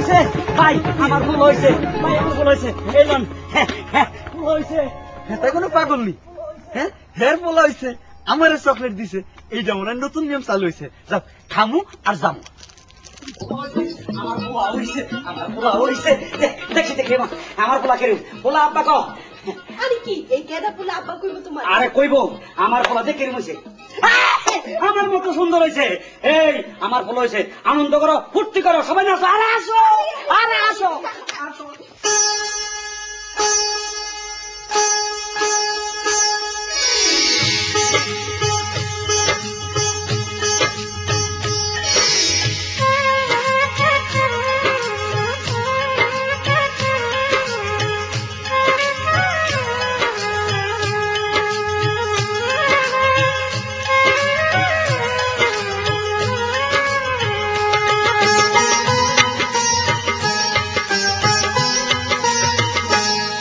হয়েছে ভাই, আমার ভুল হয়েছে ভাই, আমার ভুল হয়েছে। এই লোন ভুল হয়েছে। তাই কোনো পাগল নি? হ্যাঁ, হের বলা হয়েছে আমার চকলেট দিছে, এইটা মনে হয় নতুন নিয়ম চালু হয়েছে। যাও খামু আর যামু। আমার পোলা হয়েছে, আমার পোলা হয়েছে। দেখি দেখি আমার পোলা কেউ পোলা আব্বা কো। আরে কি এই কেডা পোলা আব্বা কইব তোমার? আরে কইব আমার পোলা দেখে হয়েছে, আমার মতো সুন্দর হয়েছে। এই আমার পোলা হয়েছে, আনন্দ করো, ফুর্তি করো, সবাই না আসো। আরে আসো, আরে আসো, আসো।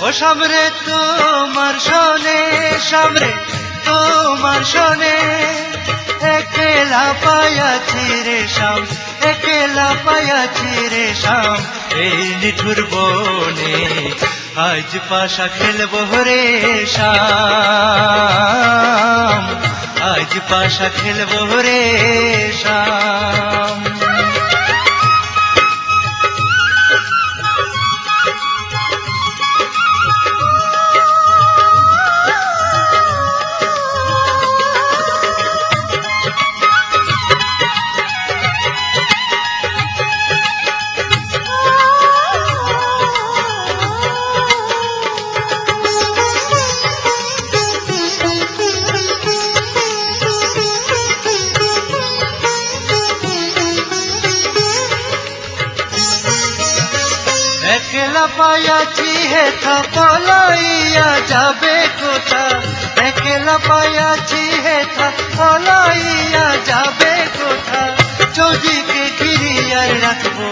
ও সামনে তোমার শোনে, সামনে তোমার শোনে, একলা পায়াছি রে শাম, একলা পায়াছি রে শাম, এই নিঠুর বনে আজ পাশা খেলবো রে শাম, আজ পাশা খেলবো রে শাম। একলা পায়াছি হেথা পলাইয়া যাবে কোথা, একলা পায়াছি হেথা পলাইয়া যাবে কোথা, চৌদিকে ঘিরিয়ার রাখবো,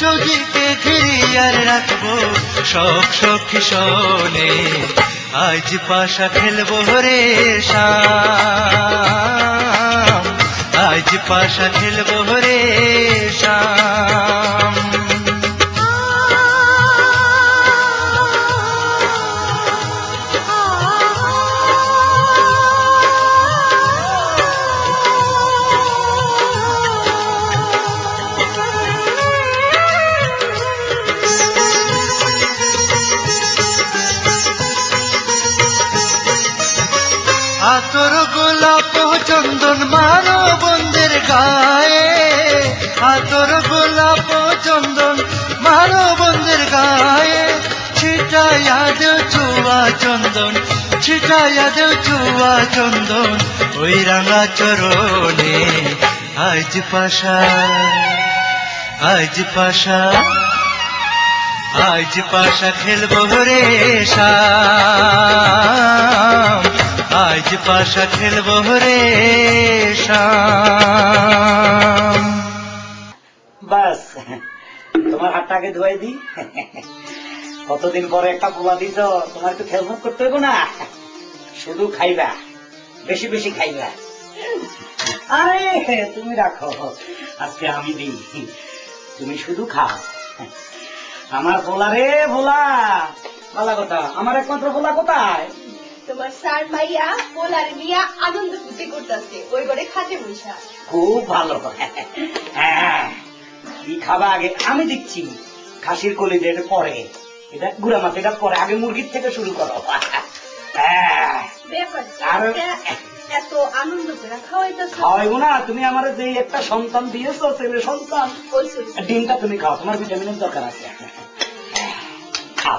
চৌদিকে ঘিরিয়ার রাখবো, সব সখী শোনে আজ পাশা খেলবো রে শাম, আজ পাশা খেলবো রে শাম। আতর গোলাপ চন্দন মারো বন্ধের গায়ে, আতর গোলাপ চন্দন মারো বন্ধের গায়ে, ছিটাইয়া দেও চুয়া চন্দন, ছিটাইয়া দেও চুয়া চন্দন, ওই রাঙা চরণে আজ পাশা, আজ পাশা, আজ পাশা খেলবো রে শাম, আজ পাশা খেলবো রে শাম। বাস তোমার হাতটা আগে ধুয়াই দি। কতদিন পরে একটা পোলা দিছ, তোমার একটু খেলমুখ করতে হইব না? শুধু খাইবা, বেশি বেশি খাইবা। আরে তুমি রাখো, আজকে আমি দিই, তুমি শুধু খাও। আমার ভোলা রে ভোলা, ভালো কথা। আমার একমাত্র ভোলা কোথায়? তোমার স্যার মাইয়া পোলার নিয়া আনন্দ ফুর্তি করতেছে ওই ঘরে খাটে বৈশা। খুব ভালো। হ্যাঁ, কি খাবা আগে আমি দিচ্ছি। খাসির কলিজা এটা পরে, এটা গুড়া মাছ এটা পরে, আগে মুরগির থেকে শুরু করো। এত আনন্দ করে খাওয়াইতেছ। খাওয়াইবো না? তুমি আমার যে একটা সন্তান দিয়েছো, ছেলে সন্তান, ডিমটা তুমি খাও, তোমার ভিটামিনের দরকার আছে। খাও,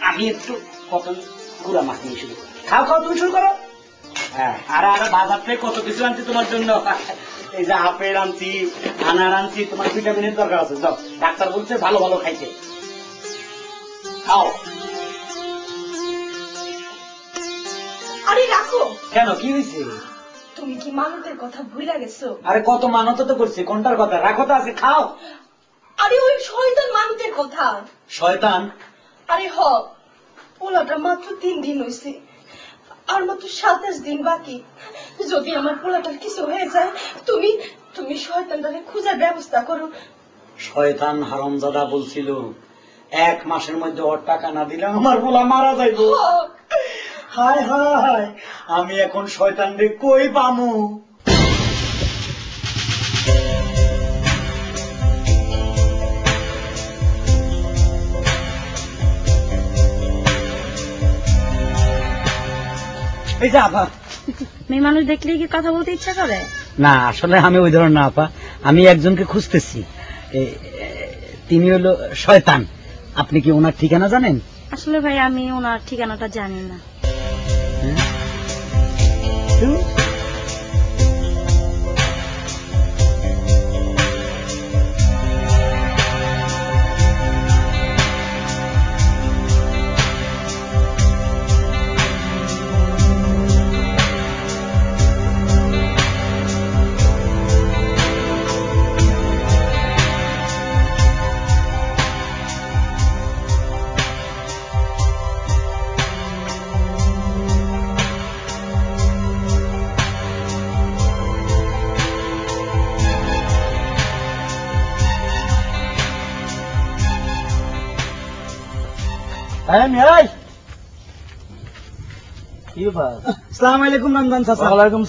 আমি একটু কত গুড়া মাছ নিয়ে শুরু করি। খাও খাও, তুমি শুরু করো। হ্যাঁ, আর আর বাজার থেকে কত কিছু আনছি তোমার জন্য। এই যে আপেল আনছি, আনার আনছি, তোমার ভিটামিনের দরকার আছে। যাও, ডাক্তার বলছে ভালো ভালো খাইতে। খাও। আরে রাখো। কেন, কি হয়েছে? তুমি কি মানতের কথা ভুলে গেছো? আরে কত মানত তো করছে, কোনটার কথা? রাখো তো, আছে খাও। আরে ওই শয়তান মানতের কথা। শয়তান? আরে হ, পোলাটা মাত্র 3 দিন হয়েছে, আর মাত্র 27 দিন বাকি। যদি আমার পোলাটার কিছু হয়ে যায়, তুমি তুমি শয়তানটাকে খোঁজার ব্যবস্থা করো। শয়তান হারামজাদা বলছিল 1 মাসের মধ্যে ওর টাকা না দিলে আমার পোলা মারা যাইব। হায় হায়, আমি এখন শয়তান রে কই পামু? এই যে আপা, মেয়ে মানুষ দেখলেই কি কথা বলতে ইচ্ছা করে? না আসলে আমি ওই ধরনের না আপা, আমি একজনকে খুঁজতেছি, তিনি হলো শয়তান। আপনি কি ওনার ঠিকানা জানেন? আসলে ভাই আমি ওনার ঠিকানাটা জানি না।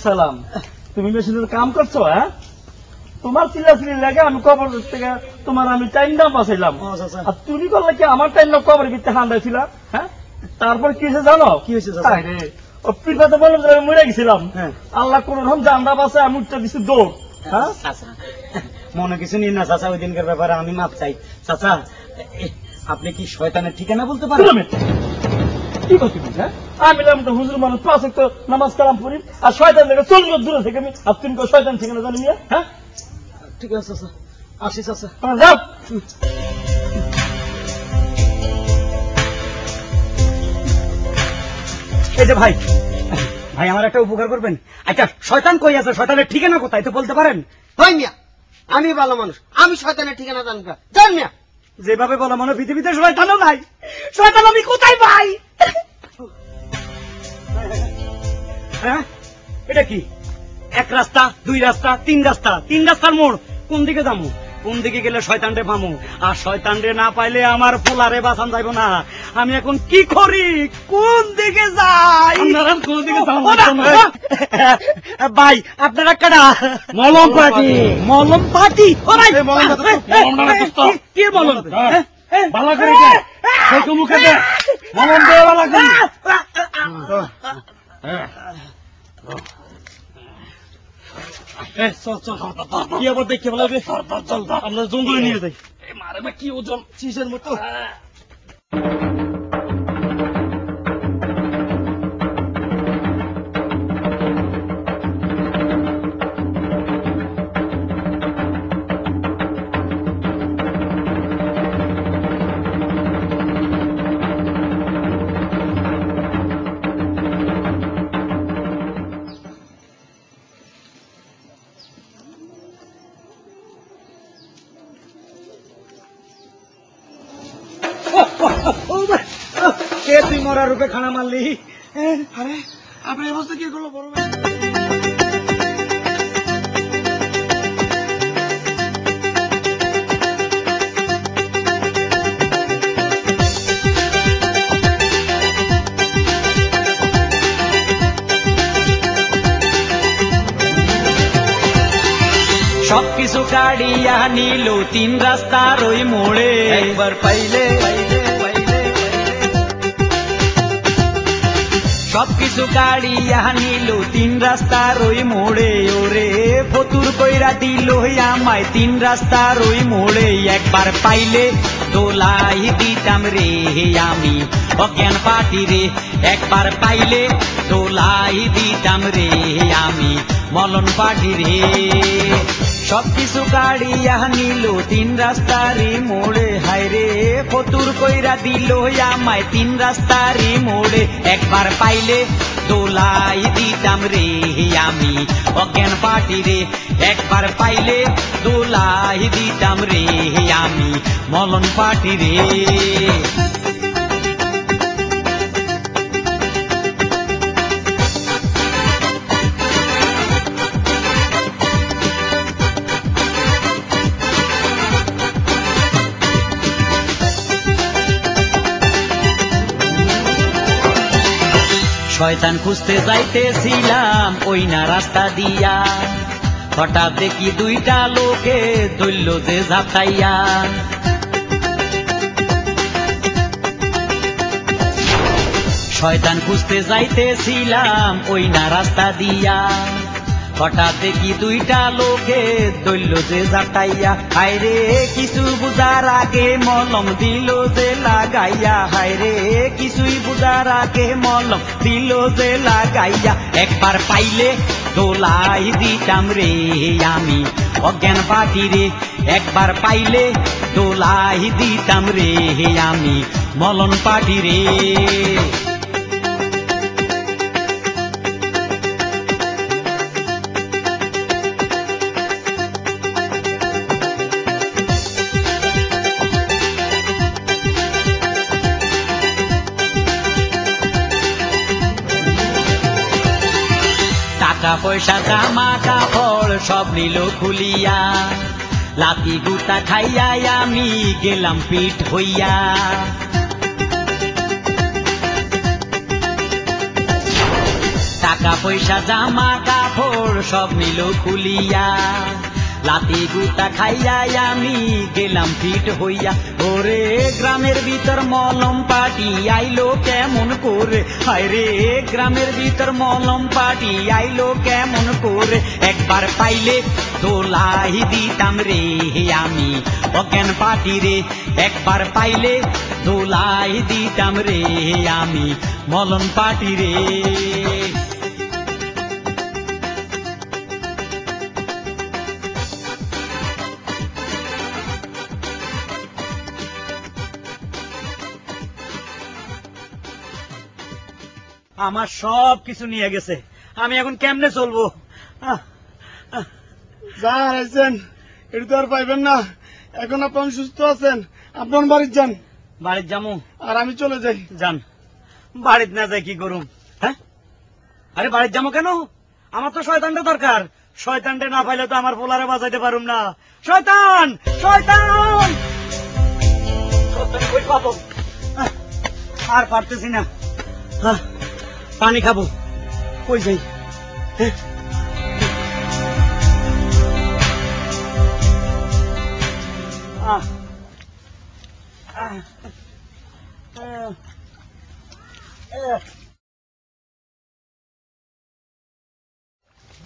সালাম। তুমি মেশিনের কাম করছো? হ্যাঁ, তোমার চিল্লাচিল্লি লাগে আমি কবর থেকে তোমার আমি টাইম দাম বাঁচাইলাম, আর তুমি করলে কি আমার টাইম না কবর ভিতরে হান্দাইছিল? হ্যাঁ, তারপর কি হয়েছে জানো? কি হয়েছে? ও পিঠাতে বললাম যে আমি মরে গেছিলাম, আল্লাহ কোন রকম জানদা বাঁচে আমি উঠতে দিচ্ছি দৌড়। হ্যাঁ, মনে কিছু নিন না চাচা, ওই দিনকার ব্যাপারে আমি মাপ চাই। চাচা, আপনি কি শয়তানের ঠিকানা বলতে পারেন? কি করতে পারি? হ্যাঁ, আমি তো হুজুর মানুষ, 5 ওয়াক্ত নামাজ কালাম পড়ি, আর শয়তান থেকে 40 গজ দূরে থেকে আমি, আর তুমি শয়তান ঠিকানা জানি নিয়ে? হ্যাঁ, ঠিক আছে চাচা, আসি চাচা। যাও। এই যে ভাই, ভাই আমার একটা উপকার করবেন? আচ্ছা, শয়তান কই আছে, শয়তানের ঠিকানা কোথায় তো বলতে পারেন? ভাই মিয়া, আমি ভালো মানুষ, আমি শয়তানের ঠিকানা জানবো? জান মিয়া, যেভাবে বলা মনে পৃথিবীতে শয়তানও নাই, শয়তান আমি কোথায় পাই? হ্যাঁ, এটা কি 1 রাস্তা, 2 রাস্তা, 3 রাস্তা, 3 রাস্তার মোড়? কোন দিকে যাবো? কোন দিকে গেলে শয়তানরে পামু? আর শয়তানরে না পাইলে আমার পোলারে বাঁচান যাইব না। আমি এখন কি করি, কোন দিকে যাই? কোন দিকে ভাই আপনারা কাটা মলম পাটি, মলম পাটি। কি মলম? ভালো করে মুখে দে মলম দেওয়া ভালো করে। চল চল, কি আবার দেখতে ভালো হবে? চল, আমরা জঙ্গলে নিয়ে যাই। মারে মা, কি ওজন, চিজের মতো। কে তুই মরা রূপে খানা মারলি? আরে আপনার অবস্থা কি করলো বড় ভাই? সবকিছু কাড়িয়া নিল 3 রাস্তার ওই মোড়ে, একবার পাইলে সবকিছু কাড়িয়া নিল 3 রাস্তার ওই মোড়ে। ওরে ফতুর কইরা দিল আমায় 3 রাস্তার ওই মোড়ে। একবার পাইলে দোলাই দিতাম রে আমি অজ্ঞান পাটি রে, একবার পাইলে দোলাই দিতাম রে আমি মলন পাটি রে। সবকিছু কাড়িয়া নিল 3 রাস্তারি মোড়ে, হায় রে ফতুর কইরা দিল আমায় 3 রাস্তারি মোড়ে। একবার পাইলে দোলাই দিতাম রে আমি অজ্ঞান পাটি রে, একবার পাইলে দোলাই দিতাম রে আমি মলন পাটি রে। শয়তান খুঁজতে যাইতেছিলাম ওই না রাস্তা দিয়া, হঠাৎ দেখি দুইটা লোকে ধরল যে ঝাঁপাইয়া। শয়তান খুঁজতে যাইতেছিলাম ওই না রাস্তা দিয়া, হঠাৎ দেখি দুইটা লোকে ধরল যে ঝাঁটাইয়া। হায়রে কিছু বুঝার আগে মলম দিল যে লাগাইয়া, হায়রে কিছুই বুঝার আগে মলম দিল যে লাগাইয়া। একবার পাইলে দোলাই দিতাম রে আমি অজ্ঞান পাটি রে, একবার পাইলে দোলাই দিতাম রে আমি মলন পাটি রে। টাকা পয়সা জামা কাপড় সব নিল খুলিয়া, লাতি গুতা খাইয়া আমি গেলাম পিঠ হইয়া। টাকা পয়সা জামা কাপড় সব নিল খুলিয়া, লাতি গুতা খাইয়া আমি গেলাম পিঠ হইয়া। ওরে গ্রামের ভিতর মলম পাটি আইলো কেমন করে, হায়রে গ্রামের ভিতর মলম পাটি আইলো কেমন করে। একবার পাইলে দোলাই দিতাম রে আমি অজ্ঞান পাটি রে, একবার পাইলে দোলাই দিতাম রে আমি মলন পাটি রে। আমার সব কিছু নিয়ে গেছে, আমি এখন কেমনে চলবো? যা হারাইছেন এটা তো আর পাইবেন না। এখন আপনি সুস্থ আছেন, আপনার বাড়ির যান। বাড়ির যামু? আর আমি চলে যাই। যান। বাড়িতে না যাই কি করুম? হ্যাঁ, আরে বাড়ির যাবো কেন? আমার তো শয়তানটা দরকার, শয়তানটা না পাইলে তো আমার পোলারে বাজাইতে পারুম না। শয়তান, শয়তান! কই পাবো? আর পারতেছি না, পানি খাবো, কই যাই?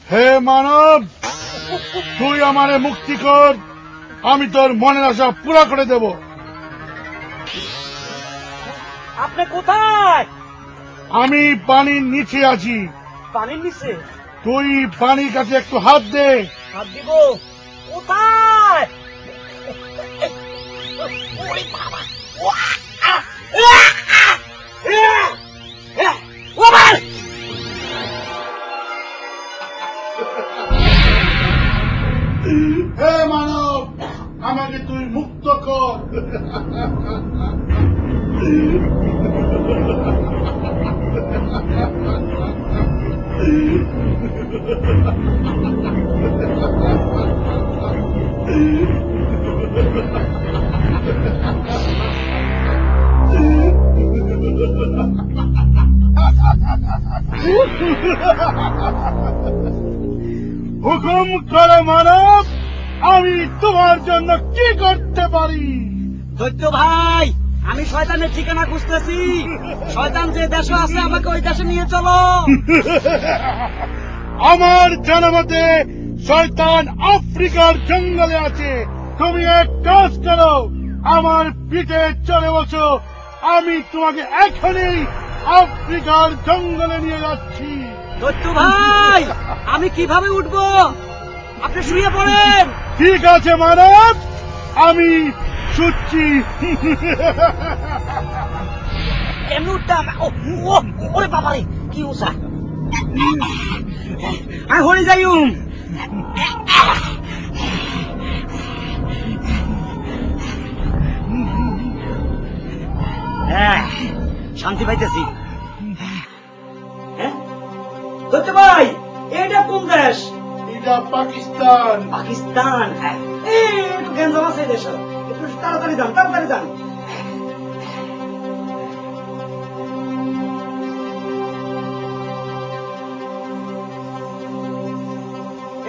হে মানব, তুই আমারে মুক্তি কর, আমি তোর মনের আশা পুরা করে দেব। আপনি কোথায়? আমি পানির নিচে আছি। পানির নিচে? তুই পানির কাছে একটু হাত দে। হাত দিব? কোথায়? হে মানব, আমাকে তুই মুক্ত কর। হুকুম করো মানব, আমি তোমার জন্য কি করতে পারি? দৈত্য ভাই, আমি শয়তানের ঠিকানা খুঁজতেছি, শয়তান যে দেশে আছে আমাকে ওই দেশে নিয়ে চলো। আমার জানা মতে শয়তান আফ্রিকার জঙ্গলে আছে। তুমি এক কাজ করো, আমার পিঠে চলে বসো, আমি তোমাকে এখনই আফ্রিকার জঙ্গলে নিয়ে যাচ্ছি। দৈত্য ভাই, আমি কিভাবে উঠবো? আপনি শুয়ে পড়েন। ঠিক আছে মানব, আমি ছুটছি। এমনি উঠতাম। ওরে বাবারে, কি উষা! আমি হরে যাইম। শান্তি পাইতেছি। দৈত্য ভাই, এটা কোন দেশ? এটা পাকিস্তান। পাকিস্তান? একটু গেঞ্জাম আছে দেশ, একটু তাড়াতাড়ি যান, তাড়াতাড়ি যান।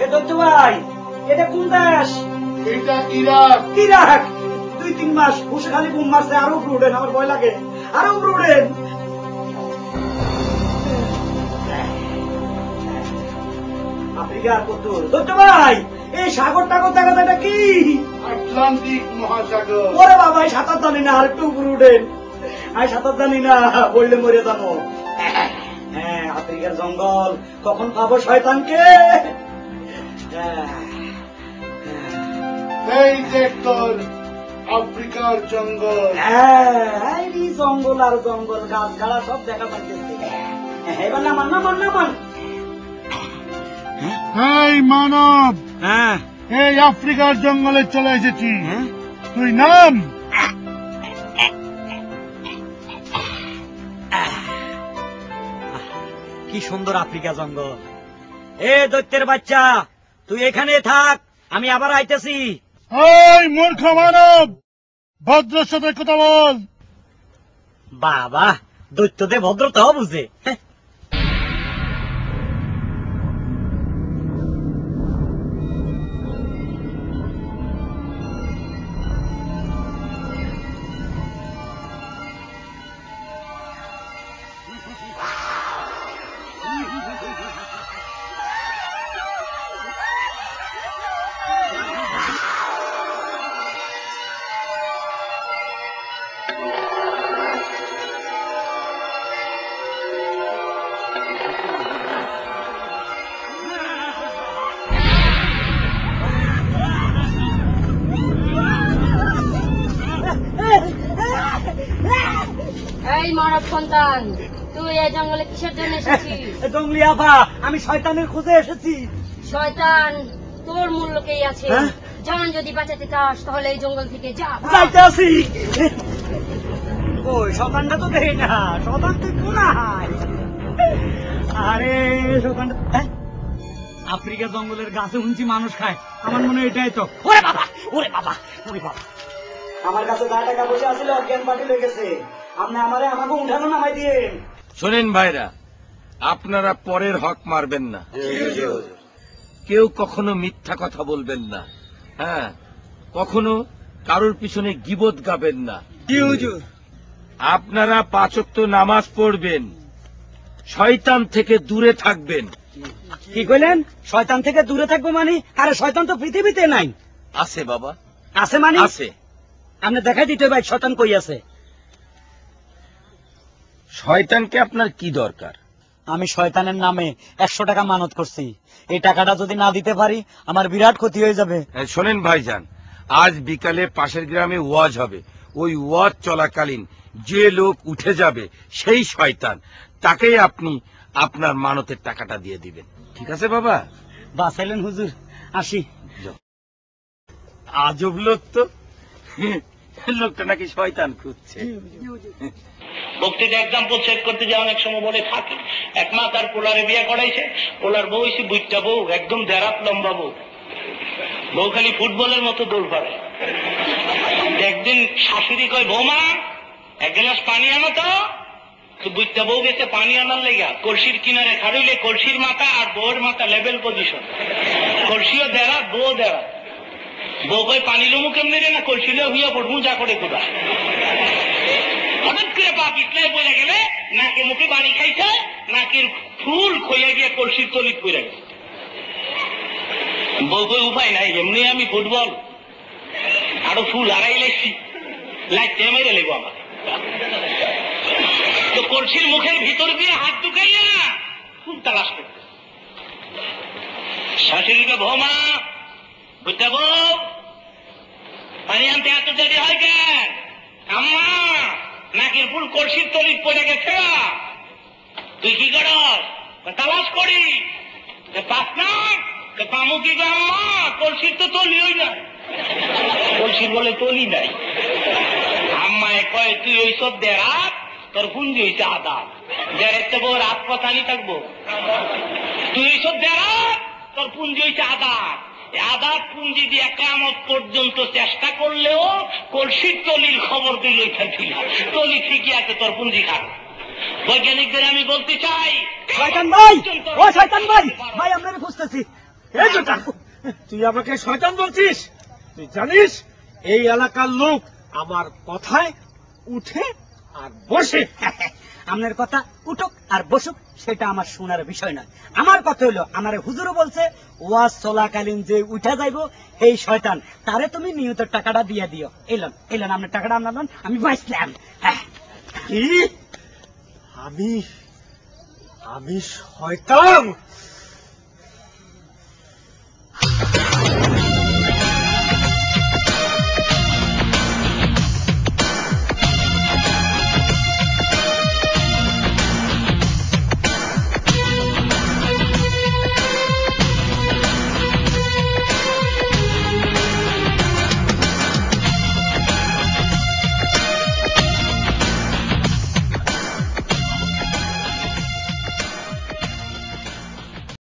এ দত্ত ভাই, এটা কোন দেশ? এটা ইরাক। ইরাক। 2-3 মাস বসে খালি ঘুম মারছে, আরো উপরে উঠেন, আমার ভয় লাগে, আরো উপরে উঠেন। আফ্রিকার কত দত্ত ভাই, এই সাগর টাগর দেখা যায়, এটা কি? আটলান্টিক মহাসাগর। ওরে বাবা, এই সাঁতার জানি না, আর একটু উপরে উঠেন। আমি সাঁতার জানি না, বললে মরে যাবো। হ্যাঁ, আফ্রিকার জঙ্গল, কখন পাবো শয়তানকে? এই দেখ তোর আফ্রিকার জঙ্গল। হ্যাঁ, এই জঙ্গল আর জঙ্গল, গাছ গাড়া সব দেখা পাইতেছে। এবার নামান নামান নামান। এই মানব, হ্যাঁ, এই আফ্রিকার জঙ্গলে চলে এসেছি, তুই নাম। কি সুন্দর আফ্রিকা জঙ্গল। এ দৈত্যের বাচ্চা, তুই এখানে থাক, আমি আবার আইতেছি। এই মূর্খ মানব, ভদ্রের সাথে কথা বল। বাবা, দৈত্যদের ভদ্রতাও বুঝে। এই মানব সন্তান, তুই এই জঙ্গলে কিসের জন্য এসেছিস? জঙ্গলি আফা, আমি শয়তানের খোঁজে এসেছি। শয়তান তোর মূল্যকেই আছে। হ্যাঁ? জান যদি বাঁচাতে চাস তাহলে এই জঙ্গল থেকে যা। যাইতে আসি। ওই শয়তানটা তো দেখি না, শয়তান তুই কোনায়? আরে শয়তানটা, হ্যাঁ? আফ্রিকা জঙ্গলের গাছে উঞ্চি মানুষ খায়, আমার মনে হয় এটাই তো। ওরে বাবা, ওরে বাবা, ওরে বাবা, আমার কাছে 10 টাকা বসে আছিল, অজ্ঞান পার্টি হয়ে গেছে। আপনি আমাকে উঠানো নামাই দিয়ে। শোনেন ভাইরা, আপনারা পরের হক মারবেন না, কেউ কখনো মিথ্যা কথা বলবেন না, হ্যাঁ, কখনো কারোর পিছনে গীবত গাবেন না। আপনারা 5 ওয়াক্ত নামাজ পড়বেন, শয়তান থেকে দূরে থাকবেন। কি কইলেন? শয়তান থেকে দূরে থাকবো মানে? আরে শয়তান তো পৃথিবীতে নাই। আছে বাবা, আছে মানে? আছে। আপনি দেখাই দিতে ভাই, শয়তান কই আছে? শয়তানকে আপনার কি দরকার? আমি শয়তানের নামে 100 টাকা মানত করছি, এই টাকাটা যদি না দিতে পারি আমার বিরাট ক্ষতি হয়ে যাবে। শোনেন ভাইজান, আজ বিকালে পাশের গ্রামে ওয়াজ হবে, ওই ওয়াজ চলাকালীন যে লোক উঠে যাবে সেই শয়তান, তাকেই আপনি আপনার মানতের টাকাটা দিয়ে দিবেন, ঠিক আছে বাবা? বাঁচাইলেন হুজুর, আসি। আজব লোক তো, লোকটা নাকি শয়তান খুঁজছে। বক্তৃতা এক্সাম্পল সেট করতে যে অনেক সময় বলে থাকে, এক মা তার পোলারে বিয়ে করাইছে, পোলার বউ হইছে বুইটা বউ, একদম দেড়াত লম্বা বউ, বউ খালি ফুটবলের মতো দৌড় পারে। একদিন শাশুড়ি কয়, বৌমা 1 গ্লাস পানি আনো তো। বুইটা বউ গেছে পানি আনার লেগা, কলসির কিনারে খাড়ইলে কলসির মাথা আর বউয়ের মাথা লেভেল পজিশন, কলসিও দেড়াত বউ দেড়াত। বউ কয়, পানি লমু কেমনি রে? না কলসিলে হইয়া পড়বো, যা করে কোথা। হঠাৎ করে পা পিছলাই পড়ে গেলে, নাকে মুখে পানি খাইছে, নাকের ফুল খইয়া গিয়ে কলসির তলিত পড়ে গেছে। বউ কই, উপায় নাই, এমনি আমি ফুটবল, আরো ফুল হারাই লাগছি, লাইতে মেরে লেগো আমার। তো কলসির মুখের ভিতর দিয়ে হাত ঢুকাইয়া ফুল তালাশ করতে। শাশুড়িকে, বৌমা বুঝতে বউ, পানি আনতে এত দেরি হয় কেন? আম্মা নাকের ফুল কলসির তলিত পড়ে গেছে। তুই কি করস? তালাশ করি। পাস না পামু কি গো আম্মা? কলসির তো তলি হই না। কলসির বলে তলি নাই। আম্মায় কয়, তুই ওইসব দেড়াত, তোর পুঞ্জি হইছে আদা। দেড়েতে বউ রাত পথানি থাকবো। তুই ওইসব দেড়াত, তোর পুঞ্জি হইছে আদা। আদা পুঞ্জি দিয়ে কিয়ামত পর্যন্ত চেষ্টা করলেও কলসির তলির খবর তুই লইতে ছিল। তলি ঠিকই আছে, তোর পুঞ্জি খারাপ। বৈজ্ঞানিকদের আমি বলতে চাই, শয়তান ভাই, ও শয়তান ভাই, ভাই আপনাকে খুঁজতেছি। এই বেটা, তুই আমাকে শয়তান বলছিস? তুই জানিস এই এলাকার লোক আমার কথায় উঠে আর বসে। আপনার কথা উঠুক আর বসুক সেটা আমার শোনার বিষয় নয়। আমার কথা হলো আমার হুজুরও বলছে ওয়াজ চলাকালীন যে উঠে যাইব এই শয়তান তারে তুমি নিয়ত টাকাটা দিয়ে দিও। এলেন এলেন আপনার টাকাটা আপনার দেন, আমি বাঁচলাম। কি? আমি শয়তান?